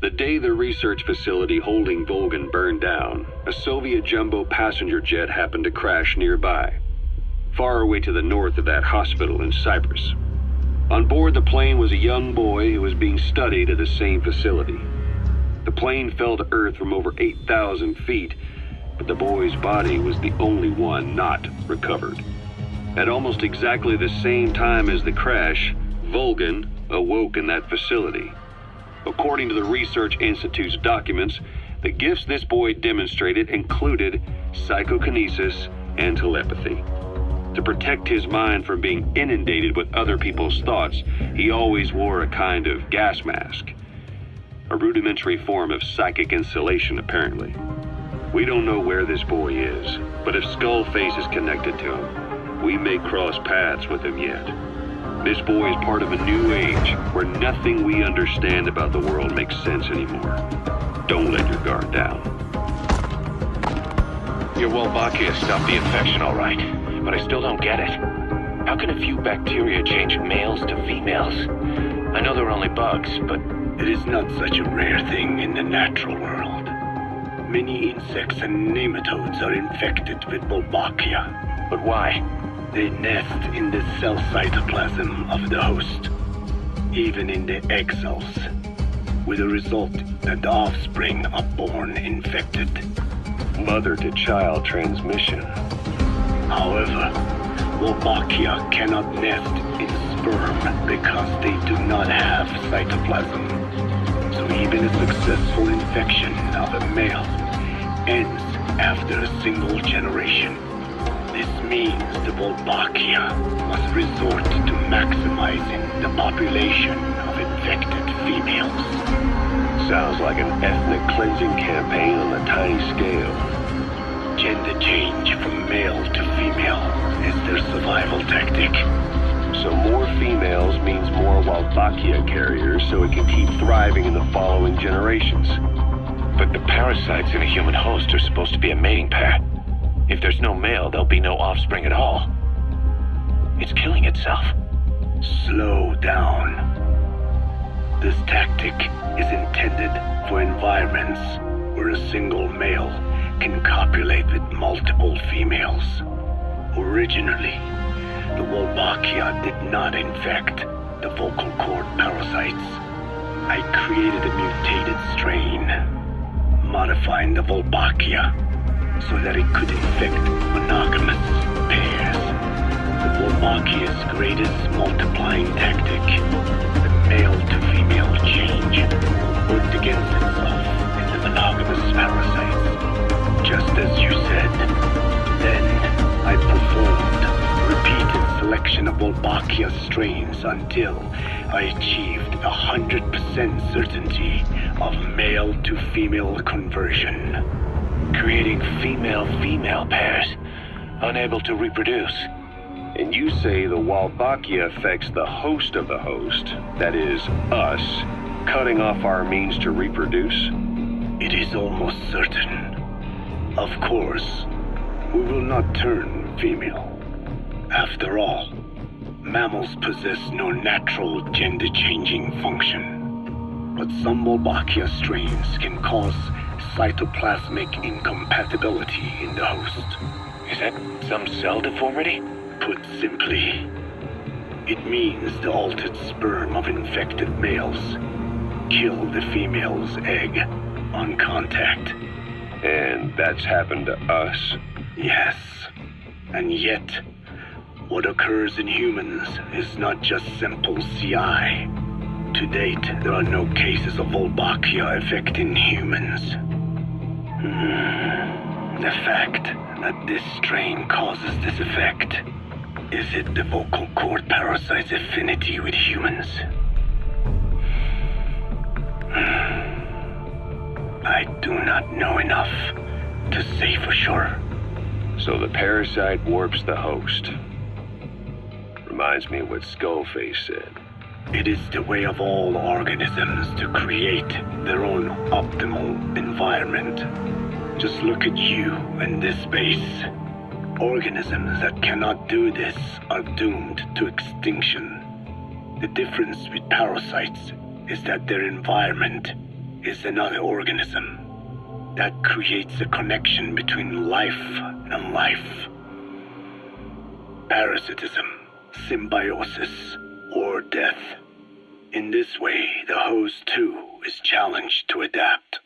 The day the research facility holding Volgan burned down, a Soviet jumbo passenger jet happened to crash nearby, far away to the north of that hospital in Cyprus. On board the plane was a young boy who was being studied at the same facility. The plane fell to Earth from over 8,000 feet, but the boy's body was the only one not recovered. At almost exactly the same time as the crash, Volgan awoke in that facility. According to the Research Institute's documents, the gifts this boy demonstrated included psychokinesis and telepathy. To protect his mind from being inundated with other people's thoughts, he always wore a kind of gas mask. A rudimentary form of psychic insulation, apparently. We don't know where this boy is, but if Skullface is connected to him, we may cross paths with him yet. This boy is part of a new age where nothing we understand about the world makes sense anymore. Don't let your guard down. Your Wolbachia stopped the infection all right, but I still don't get it. How can a few bacteria change males to females? I know they're only bugs, but... It is not such a rare thing in the natural world. Many insects and nematodes are infected with Wolbachia. But why? They nest in the cell cytoplasm of the host, even in the egg cells, with the result that the offspring are born infected. Mother-to-child transmission. However, Wolbachia cannot nest in sperm because they do not have cytoplasm. So even a successful infection of a male ends after a single generation. This means the Wolbachia must resort to maximizing the population of infected females. Sounds like an ethnic cleansing campaign on a tiny scale. Gender change from male to female is their survival tactic. So more females means more Wolbachia carriers, so it can keep thriving in the following generations. But the parasites in a human host are supposed to be a mating pair. If there's no male, there'll be no offspring at all. It's killing itself. Slow down. This tactic is intended for environments where a single male can copulate with multiple females. Originally, the Wolbachia did not infect the vocal cord parasites. I created a mutated strain, modifying the Wolbachia so that it could infect monogamous pairs. The Wolbachia's greatest multiplying tactic, the male-to-female change, worked against itself in the monogamous parasites. Just as you said, then I performed repeated selection of Wolbachia strains until I achieved 100% certainty of male-to-female conversion. Creating female-female pairs, unable to reproduce. And you say the Wolbachia affects the host of the host, that is, us, cutting off our means to reproduce? It is almost certain. Of course, we will not turn female. After all, mammals possess no natural gender-changing function. But some Wolbachia strains can cause cytoplasmic incompatibility in the host. Is that some cell deformity? Put simply, it means the altered sperm of infected males kill the female's egg on contact. And that's happened to us? Yes, and yet, what occurs in humans is not just simple CI. To date, there are no cases of Wolbachia affecting humans. The fact that this strain causes this effect, is it the vocal cord parasite's affinity with humans? I do not know enough to say for sure. So the parasite warps the host. Reminds me of what Skullface said. It is the way of all organisms to create their own optimal environment. Just look at you and this space. Organisms that cannot do this are doomed to extinction. The difference with parasites is that their environment is another organism that creates a connection between life and life. Parasitism, symbiosis, or death. In this way, the host too is challenged to adapt.